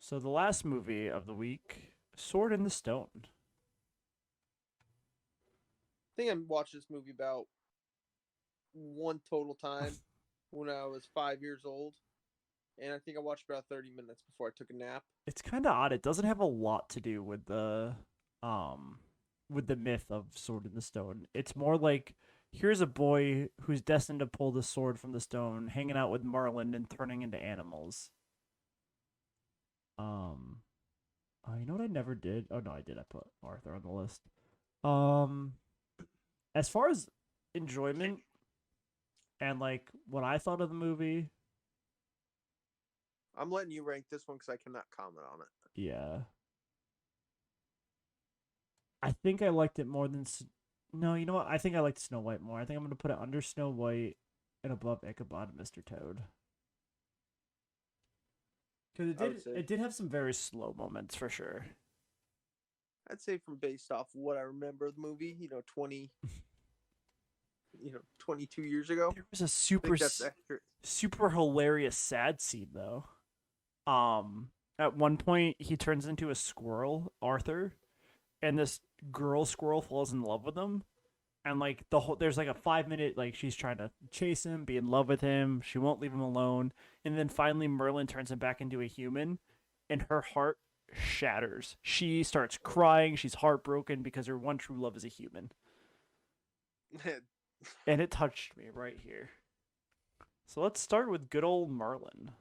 So the last movie of the week, Sword in the Stone. Think I watched this movie about one total time when I was 5 years old, and I think I watched about 30 minutes before I took a nap. It's kind of odd. It doesn't have a lot to do um with the myth of Sword in the Stone. It's more like here's a boy who's destined to pull the sword from the stone, hanging out with Merlin and turning into animals. Um, you know what I never did? Oh no, I did. I put Arthur on the list. Um, as far as enjoyment and like what I thought of the movie, I'm letting you rank this one because I cannot comment on it. yeah, I think I liked it more than. No, you know what? I think I liked Snow White more. I think I'm gonna put it under Snow White and above Ichabod and Mr. Toad. Because I would say it did have some very slow moments for sure. I'd say from based off what I remember of the movie, 22 years ago. There was a I think that's accurate. super hilarious sad scene though. At one point he turns into a squirrel, Arthur, and this girl squirrel falls in love with him. And like there's like a 5 minute like she's trying to chase him, be in love with him. She won't leave him alone, and then finally Merlin turns him back into a human, and her heart shatters. She starts crying. She's heartbroken because her one true love is a human, and it touched me right here. So let's start with good old Merlin.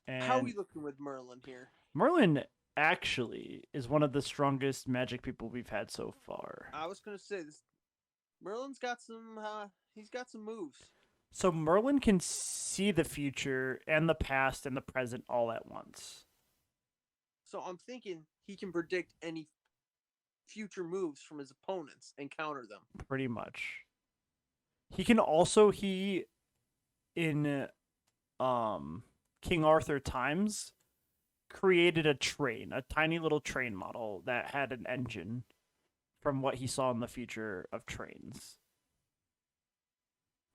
How are And we looking with Merlin here? Merlin actually is one of the strongest magic people we've had so far. I was gonna say this. Merlin's got some. He's got some moves. So Merlin can see the future and the past and the present all at once. So I'm thinking he can predict any future moves from his opponents and counter them. Pretty much. He can also he in um King Arthur times created a train, a tiny little train model that had an engine from what he saw in the future of trains.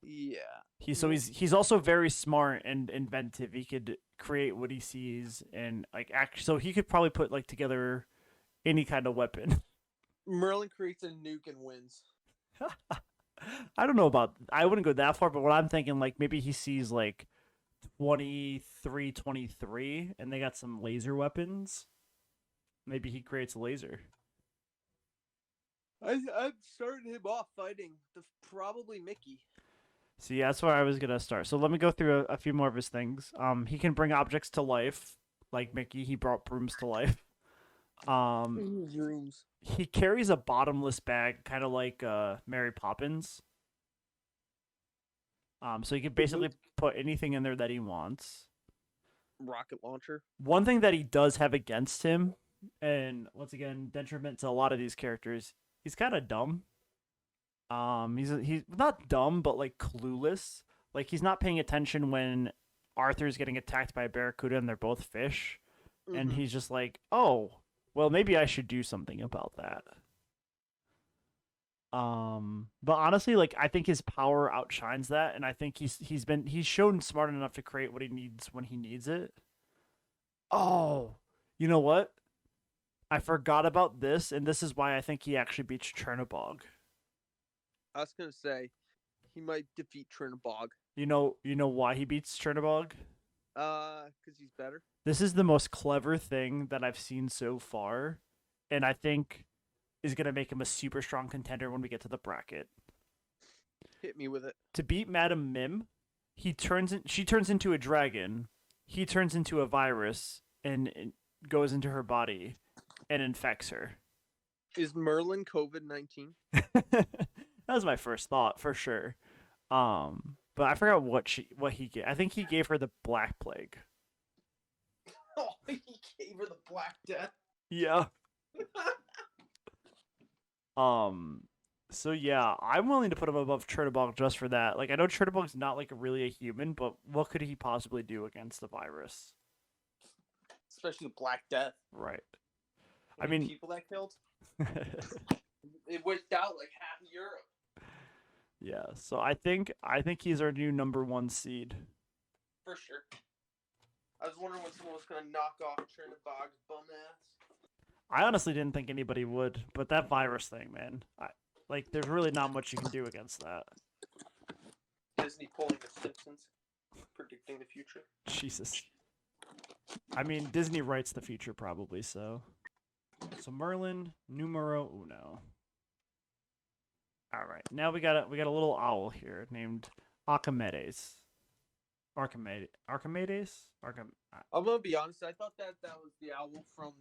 Yeah. He's also very smart and inventive. He could create what he sees and like act. So he could probably put like together any kind of weapon. Merlin creates a nuke and wins. I don't know about. I wouldn't go that far, but what I'm thinking like maybe he sees like 23, and they got some laser weapons. Maybe he creates a laser. I'm starting him off fighting the probably Mickey. See, that's where I was gonna start. So let me go through a few more of his things. He can bring objects to life, like Mickey. He brought brooms to life. Um, Rooms. he carries a bottomless bag, kind of like Mary Poppins. So he can basically put anything in there that he wants. Rocket launcher. One thing that he does have against him, and once again, detriment to a lot of these characters, he's kind of dumb. He's not dumb, but like clueless. Like he's not paying attention when Arthur's getting attacked by a barracuda and they're both fish, and he's just like, "Oh, well, maybe I should do something about that." But honestly, like I think his power outshines that, and I think he's shown smart enough to create what he needs when he needs it. Oh, you know what? I forgot about this, and this is why I think he actually beats Chernobog. I was gonna say he might defeat Trinabog. You know why he beats Chernobog? Because he's better. This is the most clever thing that I've seen so far, and I think is gonna make him a super strong contender when we get to the bracket. Hit me with it. To beat Madam Mim, she turns into a dragon, he turns into a virus and goes into her body and infects her. Is Merlin COVID-19? That was my first thought for sure. But I forgot what he gave. I think he gave her the Black Plague. Oh, he gave her the Black Death. Yeah. So yeah, I'm willing to put him above Chernobog just for that. Like I know Chernobog's not like really a human, but what could he possibly do against the virus? Especially the Black Death. Right. I mean, people that killed. It wiped out like half of Europe. Yeah, so I think he's our new number one seed. For sure. I was wondering when someone was gonna knock off Trina Boggs' bum ass. I honestly didn't think anybody would, but that virus thing, man, there's really not much you can do against that. Disney pulling the Simpsons, predicting the future. Jesus. I mean, Disney writes the future probably, so. So Merlin, numero uno. All right, now we got a little owl here named Archimedes. Archimedes? I'm gonna be honest. I thought that was the owl from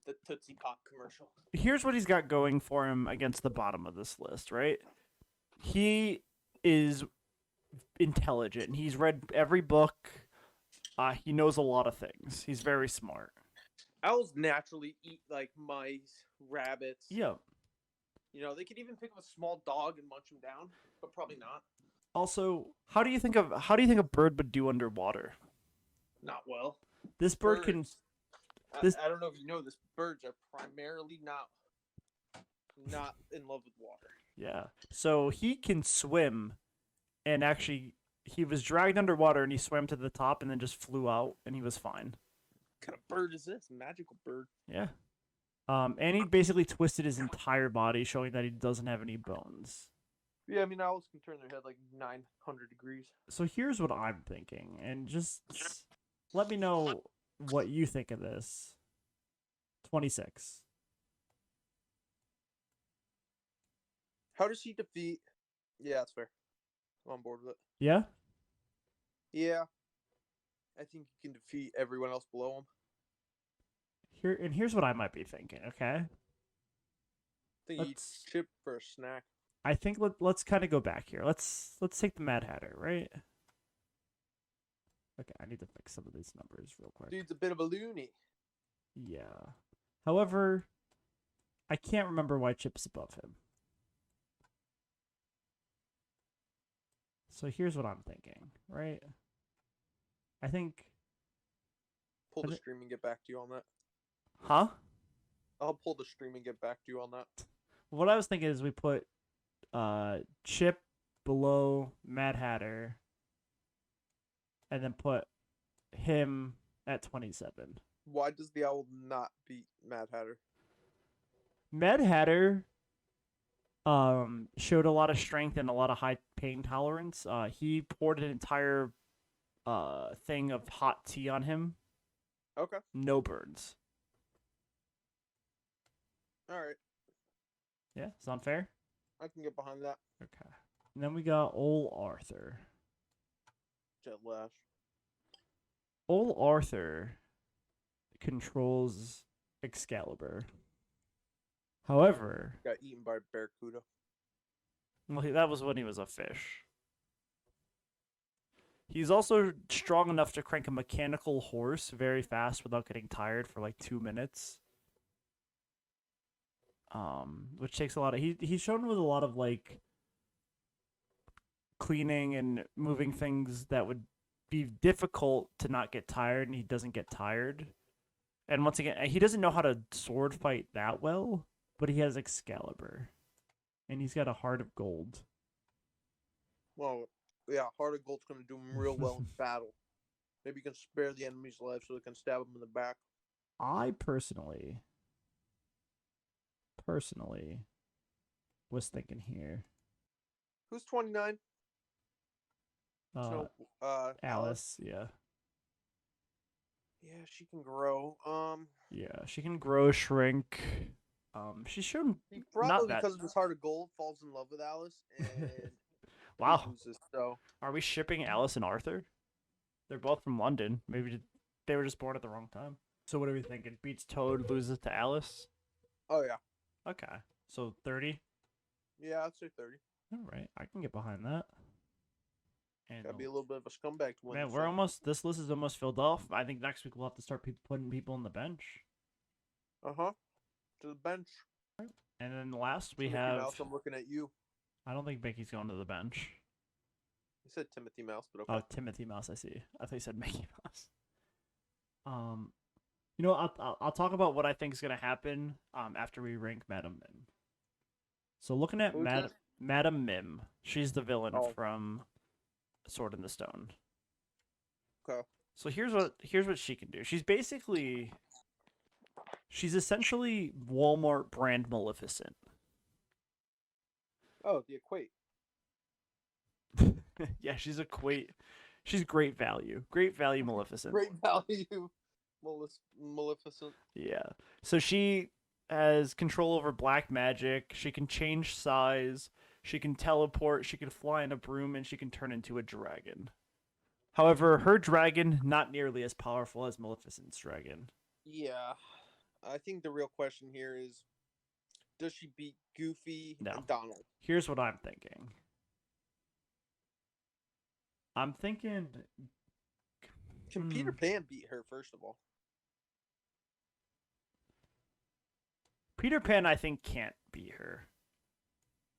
the Tootsie Pop commercial. Here's what he's got going for him against the bottom of this list, right? He is intelligent. He's read every book. He knows a lot of things. He's very smart. Owls naturally eat like mice, rabbits. Yeah. You know, they could even pick up a small dog and munch him down, but probably not. Also, how do you think a bird would do underwater? Not well. This bird can. I don't know if you know this. Birds are primarily not in love with water. Yeah. So he can swim, and actually, he was dragged underwater, and he swam to the top, and then just flew out, and he was fine. What kind of bird is this? Magical bird. Yeah. And he basically twisted his entire body, showing that he doesn't have any bones. Yeah, I mean, owls can turn their head like 900 degrees. So here's what I'm thinking, and just let me know what you think of this. 26. How does he defeat? Yeah, that's fair. I'm on board with it. Yeah? Yeah. I think he can defeat everyone else below him. Here's what I might be thinking, okay? I think he eats chip for a snack. I think let's kind of go back here. Let's take the Mad Hatter, right? Okay, I need to fix some of these numbers real quick. Dude's a bit of a loony. Yeah. However, I can't remember why Chip's above him. So here's what I'm thinking, right? I think... Pull the stream and get back to you on that. Huh? I'll pull the stream and get back to you on that. What I was thinking is we put Chip below Mad Hatter and then put him at 27. Why does the owl not beat Mad Hatter? Mad Hatter showed a lot of strength and a lot of high pain tolerance. He poured an entire thing of hot tea on him. Okay. No burns. All right. Yeah, sound fair? I can get behind that. Okay. And then we got Ol Arthur. Jet Lash. Ol Arthur controls Excalibur. However, got eaten by a barracuda. Well, that was when he was a fish. He's also strong enough to crank a mechanical horse very fast without getting tired for like 2 minutes. Which takes a lot of... He's shown with a lot of like cleaning and moving things that would be difficult to not get tired, and he doesn't get tired. And once again, he doesn't know how to sword fight that well, but he has Excalibur. And he's got a heart of gold. Well, yeah, Heart of Gold's going to do him real well in battle. Maybe you can spare the enemy's life so they can stab him in the back. I personally was thinking here. Who's 29? Alice, yeah. Yeah, she can grow. Yeah, she can grow, shrink. She's shown he probably because of his Heart of Gold falls in love with Alice and wow. loses, so. Are we shipping Alice and Arthur? They're both from London. Maybe they were just born at the wrong time. So what are we thinking? Beats Toad, loses to Alice? Oh yeah. Okay. So 30? Yeah, I'd say 30. All right, I can get behind that. And gotta be a little bit of a scumbag to win. Man, this list is almost filled off. I think next week we'll have to start putting people on the bench. Uh-huh. To the bench. And then last we Mickey have... Mouse, I'm looking at you. I don't think Mickey's going to the bench. You said Timothy Mouse, but okay. Oh, Timothy Mouse, I see. I thought you said Mickey Mouse. You know, I'll talk about what I think is going to happen after we rank Madam Mim. So looking at Madam Mim, she's the villain from Sword in the Stone. Okay. So here's what she can do. She's essentially Walmart brand Maleficent. Oh, the Equate. Yeah, she's great value. Great value Maleficent. Great value. Maleficent. Yeah. So she has control over black magic. She can change size. She can teleport. She can fly in a broom, and she can turn into a dragon. However, her dragon not nearly as powerful as Maleficent's dragon. Yeah. I think the real question here is, does she beat Goofy No. and Donald? Here's what I'm thinking. I'm thinking. Can Peter Pan beat her, first of all? Peter Pan, I think, can't beat her.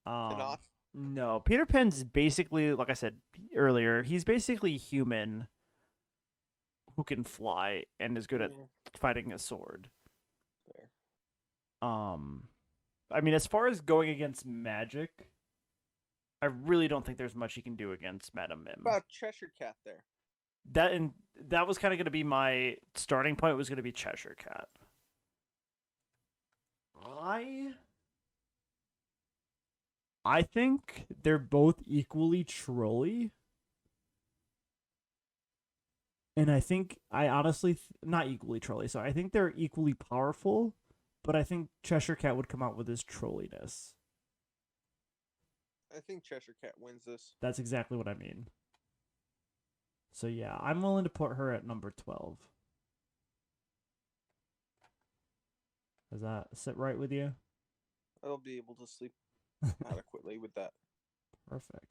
Cannot? No, Peter Pan's basically, like I said earlier, he's basically human who can fly and is good at fighting a sword. Fair. I mean, as far as going against magic, I really don't think there's much he can do against Madame Mim. What about Cheshire Cat there? That was kind of going to be my starting point. Was going to be Cheshire Cat. I think they're both equally trolly. And I honestly, not equally trolly, so I think they're equally powerful, but I think Cheshire Cat would come out with his trolliness. I think Cheshire Cat wins this. That's exactly what I mean. So yeah, I'm willing to put her at number 12. Does that sit right with you? I'll be able to sleep adequately with that. Perfect.